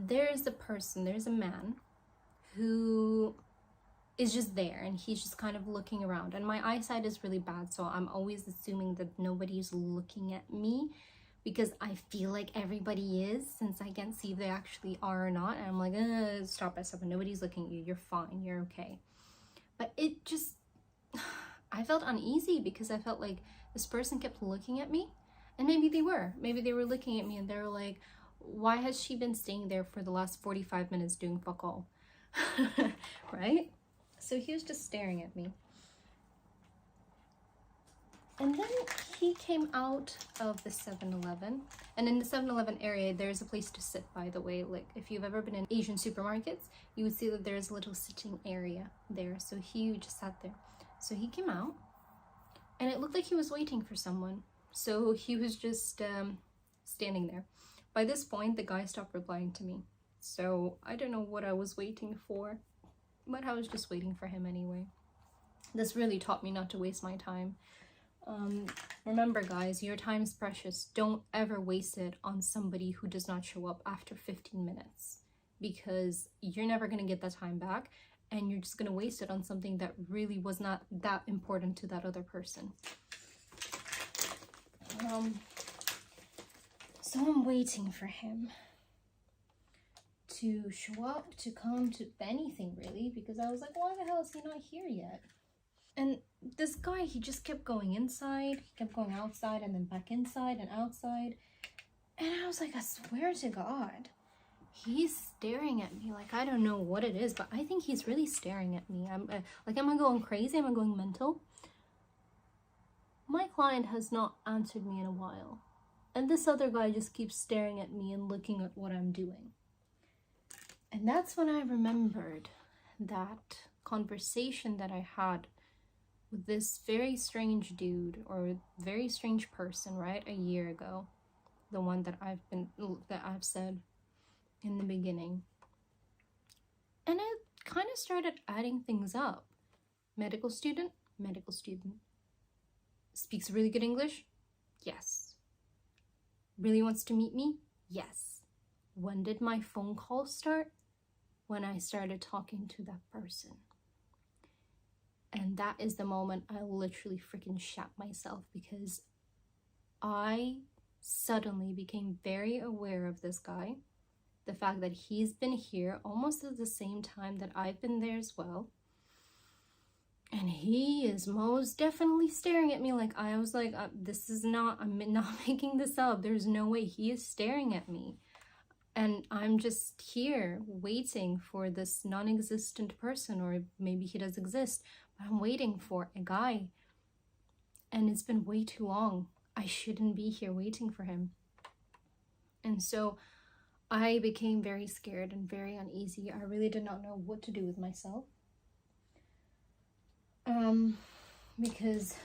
there's a man who is just there, and he's just kind of looking around, and my eyesight is really bad, so I'm always assuming that nobody's looking at me, because I feel like everybody is, since I can't see if they actually are or not. And I'm like, stop it, nobody's looking at you, you're fine, you're okay. But it just, I felt uneasy, because I felt like this person kept looking at me, and maybe they were looking at me, and they were like, why has she been staying there for the last 45 minutes doing fuck all? Right? So he was just staring at me. And then he came out of the 7-Eleven. And in the 7-Eleven area, there's a place to sit, by the way. Like, if you've ever been in Asian supermarkets, you would see that there's a little sitting area there. So he just sat there. So he came out, and it looked like he was waiting for someone. So he was just standing there. By this point, the guy stopped replying to me. So I don't know what I was waiting for, but I was just waiting for him anyway. This really taught me not to waste my time. Remember, guys, your time's precious. Don't ever waste it on somebody who does not show up after 15 minutes, because you're never going to get that time back, and you're just going to waste it on something that really was not that important to that other person. So I'm waiting for him to show up, to come, to anything really, because I was like, why the hell is he not here yet? And this guy, he just kept going inside, he kept going outside, and then back inside and outside. And I was like, I swear to God, he's staring at me. Like, I don't know what it is, but I think he's really staring at me. I'm like, am I going crazy? Am I going mental? My client has not answered me in a while, and this other guy just keeps staring at me and looking at what I'm doing. And that's when I remembered that conversation that I had with this very strange dude, or very strange person, right, a year ago. The one that I've said in the beginning. And I kind of started adding things up. Medical student. Speaks really good English? Yes. Really wants to meet me? Yes. When did my phone call start? When I started talking to that person. And that is the moment I literally freaking shat myself, because I suddenly became very aware of this guy. The fact that he's been here almost at the same time that I've been there as well. And he is most definitely staring at me. Like, I was like, this is not, I'm not making this up. There's no way. He is staring at me. And I'm just here waiting for this non-existent person, or maybe he does exist, but I'm waiting for a guy. And it's been way too long. I shouldn't be here waiting for him. And so I became very scared and very uneasy. I really did not know what to do with myself. Because,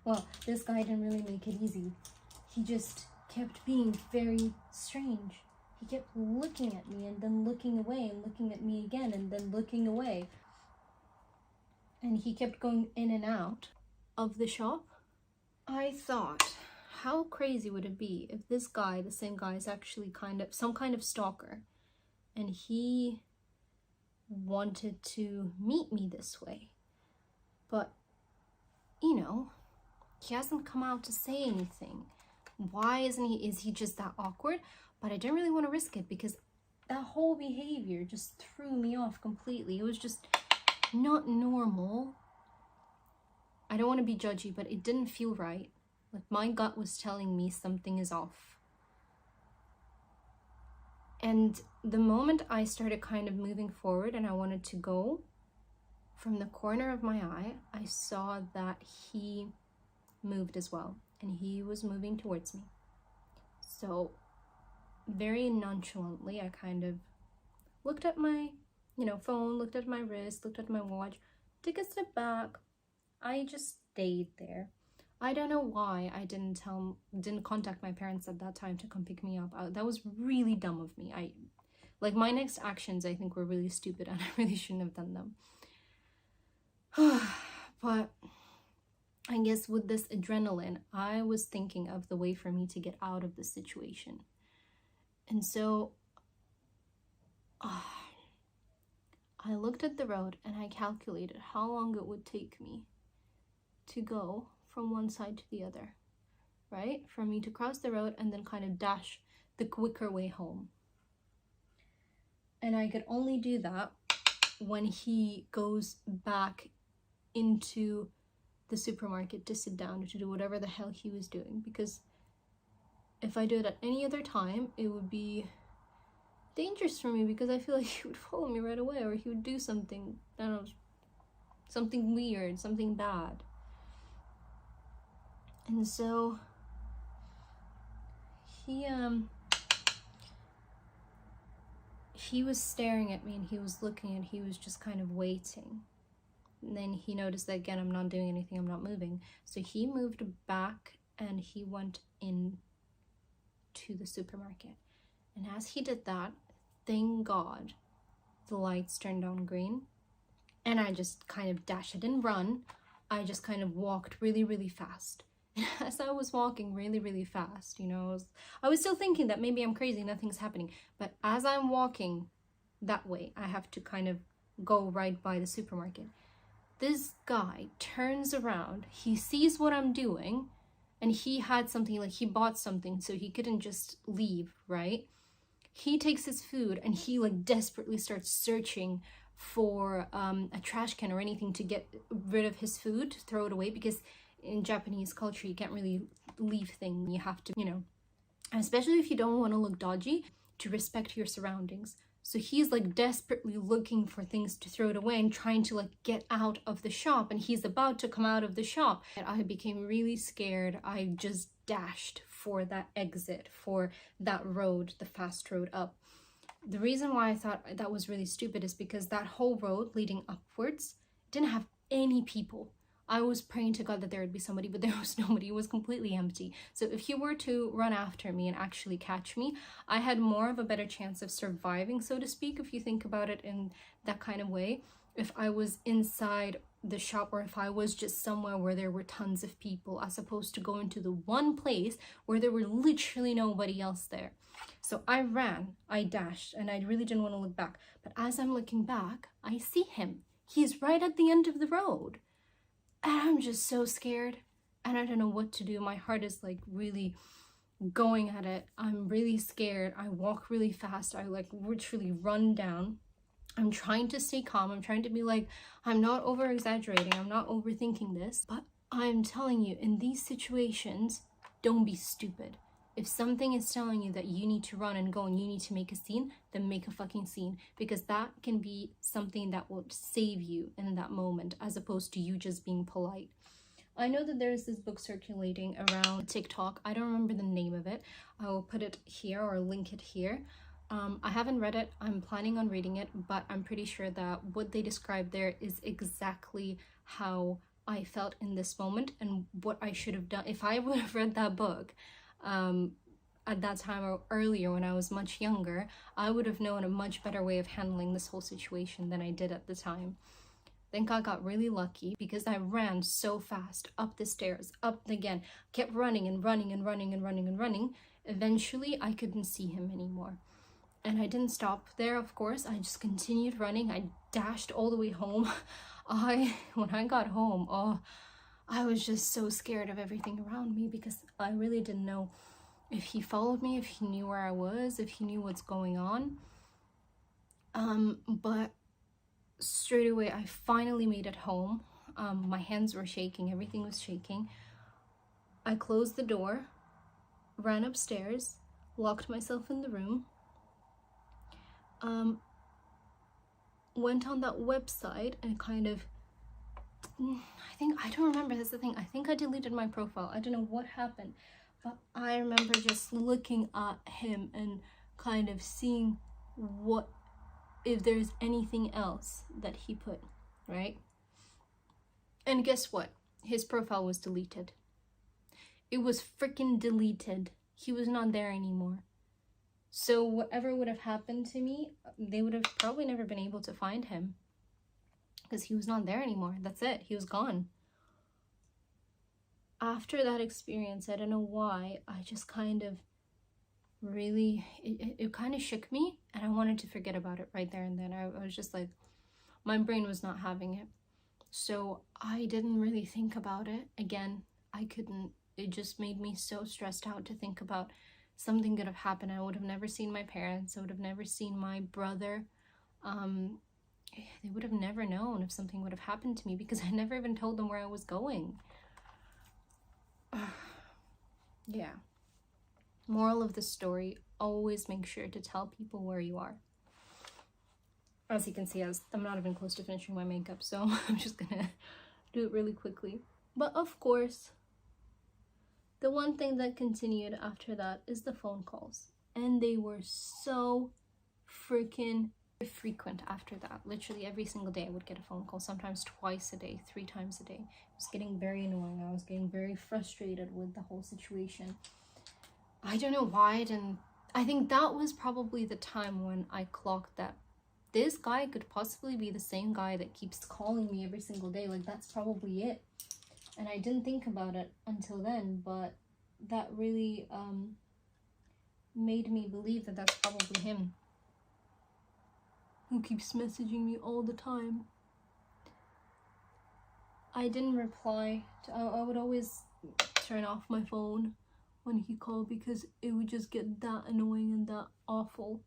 well, this guy didn't really make it easy. He just kept being very strange. He kept looking at me and then looking away and looking at me again and then looking away. And he kept going in and out of the shop. I thought, how crazy would it be if this guy, the same guy, is actually some kind of stalker, and he wanted to meet me this way. But, you know, he hasn't come out to say anything. Why isn't he? Is he just that awkward? But I didn't really want to risk it, because that whole behavior just threw me off completely. It was just not normal. I don't want to be judgy, but it didn't feel right. Like, my gut was telling me something is off. And the moment I started kind of moving forward and I wanted to go, from the corner of my eye, I saw that he moved as well. And he was moving towards me. So very nonchalantly, I kind of looked at my, phone, looked at my wrist, looked at my watch, took a step back. I just stayed there. I don't know why I didn't contact my parents at that time to come pick me up. That was really dumb of me. My next actions, I think, were really stupid, and I really shouldn't have done them. But I guess with this adrenaline, I was thinking of the way for me to get out of the situation. And so I looked at the road and I calculated how long it would take me to go from one side to the other, right? For me to cross the road and then kind of dash the quicker way home. And I could only do that when he goes back into the supermarket to sit down, to do whatever the hell he was doing, because if I do it at any other time, it would be dangerous for me, because I feel like he would follow me right away, or he would do something, I don't know, something weird, something bad. And so he was staring at me, and he was looking, and he was just kind of waiting. And then he noticed that again, I'm not doing anything, I'm not moving. So he moved back and he went in to the supermarket. And as he did that, thank God, the lights turned on green. And I just kind of dashed. I didn't run. I just kind of walked really, really fast. And as I was walking really, really fast, you know, I was still thinking that maybe I'm crazy, nothing's happening. But as I'm walking that way, I have to kind of go right by the supermarket. This guy turns around, he sees what I'm doing, and he had something, like he bought something, so he couldn't just leave, right? He takes his food and he like desperately starts searching for a trash can or anything to get rid of his food, to throw it away, because in Japanese culture you can't really leave things. You have to, you know, especially if you don't want to look dodgy, to respect your surroundings. So he's like desperately looking for things to throw it away and trying to like get out of the shop, and he's about to come out of the shop. And I became really scared. I just dashed for that exit, for that road, the fast road up. The reason why I thought that was really stupid is because that whole road leading upwards didn't have any people. I was praying to God that there would be somebody, but there was nobody. It was completely empty. So if he were to run after me and actually catch me, I had more of a better chance of surviving, so to speak, if you think about it in that kind of way, if I was inside the shop, or if I was just somewhere where there were tons of people, as opposed to going to the one place where there were literally nobody else there. So I ran, I dashed, and I really didn't want to look back. But as I'm looking back, I see him. He's right at the end of the road. And I'm just so scared, and I don't know what to do. My heart is like really going at it. I'm really scared. I walk really fast. I like literally run down. I'm trying to stay calm. I'm trying to be like, I'm not over exaggerating. I'm not overthinking this. But I'm telling you, in these situations, don't be stupid. If something is telling you that you need to run and go and you need to make a scene, then make a fucking scene, because that can be something that will save you in that moment, as opposed to you just being polite. I know that there's this book circulating around TikTok. I don't remember the name of it. I will put it here or link it here. I haven't read it. I'm planning on reading it, but I'm pretty sure that what they described there is exactly how I felt in this moment and what I should have done if I would have read that book. At that time or earlier when I was much younger, I would have known a much better way of handling this whole situation than I did at the time. I think I got really lucky because I ran so fast up the stairs, up again, kept running and running and running and running and running. Eventually, I couldn't see him anymore. And I didn't stop there, of course. I just continued running. I dashed all the way home. When I got home, I was just so scared of everything around me, because I really didn't know if he followed me, if he knew where I was, if he knew what's going on. But straight away, I finally made it home. My hands were shaking, everything was shaking. I closed the door, ran upstairs, locked myself in the room, went on that website and kind of, I don't remember, that's the thing, I think I deleted my profile. I don't know what happened, but I remember just looking at him and kind of seeing if there's anything else that he put, right? And guess what? His profile was deleted. It was freaking deleted. He was not there anymore. So whatever would have happened to me, they would have probably never been able to find him, because he was not there anymore. That's it. He was gone. After that experience, I don't know why, I just kind of really, it kind of shook me, and I wanted to forget about it right there and then. I was just like, my brain was not having it. So I didn't really think about it. Again, I couldn't. It just made me so stressed out to think about something could have happened. I would have never seen my parents. I would have never seen my brother. Um, they would have never known if something would have happened to me because I never even told them where I was going. Yeah. Moral of the story, always make sure to tell people where you are. As you can see, I'm not even close to finishing my makeup, so I'm just gonna do it really quickly. But of course, the one thing that continued after that is the phone calls. And they were so freaking frequent after that. Literally every single day I would get a phone call, sometimes twice a day, 3 times a day. It was getting very annoying. I was getting very frustrated with the whole situation. I don't know why I didn't. I think that was probably the time when I clocked that this guy could possibly be the same guy that keeps calling me every single day. Like, that's probably it. And I didn't think about it until then, but that really made me believe that that's probably him, who keeps messaging me all the time. I didn't reply. I would always turn off my phone when he called because it would just get that annoying and that awful.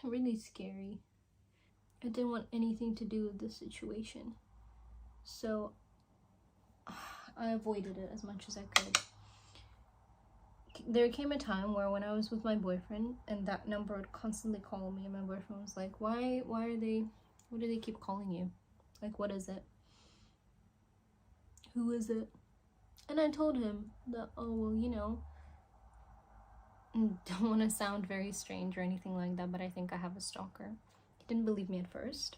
Really scary. I didn't want anything to do with this situation. So I avoided it as much as I could. There came a time where when I was with my boyfriend and that number would constantly call me, and my boyfriend was like, why do they keep calling you? Like, what is it? Who is it? And I told him that, oh, well, you know, don't want to sound very strange or anything like that, but I think I have a stalker. He didn't believe me at first.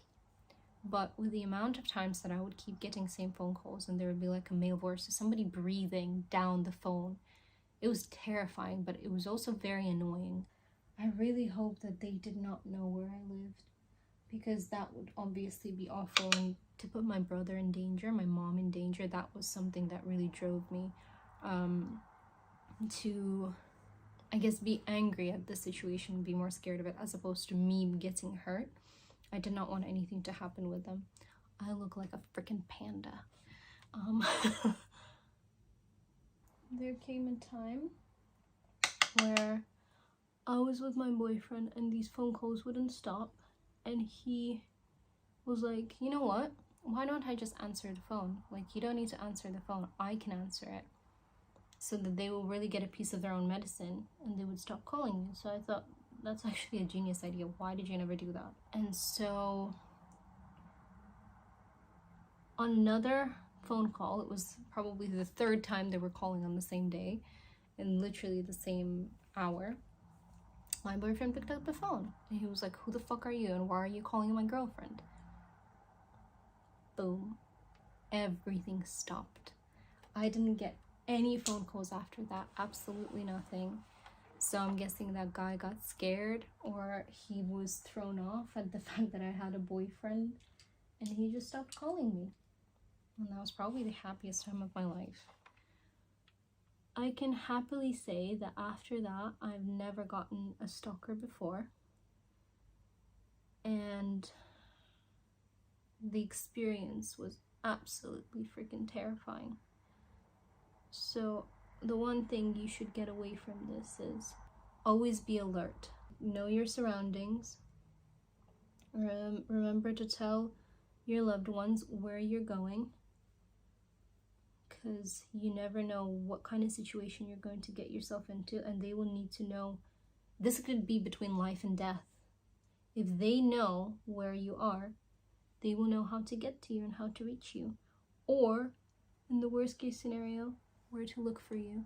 But with the amount of times that I would keep getting same phone calls and there would be like a male voice or somebody breathing down the phone, it was terrifying, but it was also very annoying. I really hope that they did not know where I lived, because that would obviously be awful, and to put my brother in danger, my mom in danger, that was something that really drove me to, I guess, be angry at the situation, be more scared of it, as opposed to me getting hurt. I did not want anything to happen with them. I look like a freaking panda. There came a time where I was with my boyfriend and these phone calls wouldn't stop, and he was like, you know what? Why don't I just answer the phone? Like, you don't need to answer the phone. I can answer it. So that they will really get a piece of their own medicine and they would stop calling you. So I thought, that's actually a genius idea. Why did you never do that? And so on another phone call, it was probably the 3rd time they were calling on the same day in literally the same hour, my boyfriend picked up the phone and he was like, who the fuck are you and why are you calling my girlfriend? Boom. Everything stopped. I didn't get any phone calls after that. Absolutely nothing. So I'm guessing that guy got scared, or he was thrown off at the fact that I had a boyfriend, and he just stopped calling me. And that was probably the happiest time of my life. I can happily say that after that, I've never gotten a stalker before. And the experience was absolutely freaking terrifying. So the one thing you should get away from this is always be alert. Know your surroundings. Remember to tell your loved ones where you're going, because you never know what kind of situation you're going to get yourself into, and they will need to know. This could be between life and death. If they know where you are, they will know how to get to you and how to reach you, or in the worst case scenario, where to look for you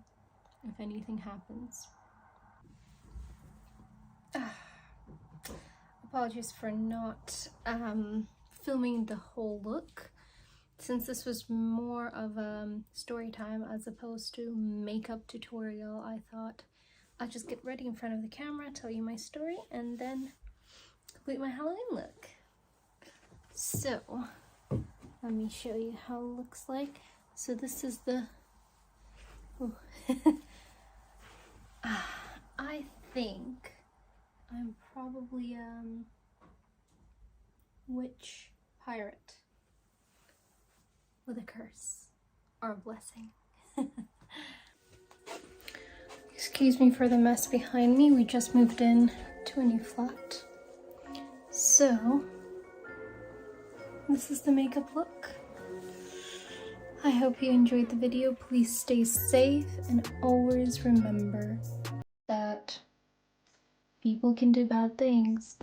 if anything happens. Apologies for not filming the whole look, since this was more of a story time as opposed to makeup tutorial. I thought I'll just get ready in front of the camera, tell you my story, and then complete my Halloween look. So let me show you how it looks like. So this is the I think I'm probably witch pirate with a curse or a blessing. Excuse me for the mess behind me. We just moved in to a new flat. So, this is the makeup look. I hope you enjoyed the video. Please stay safe and always remember that people can do bad things,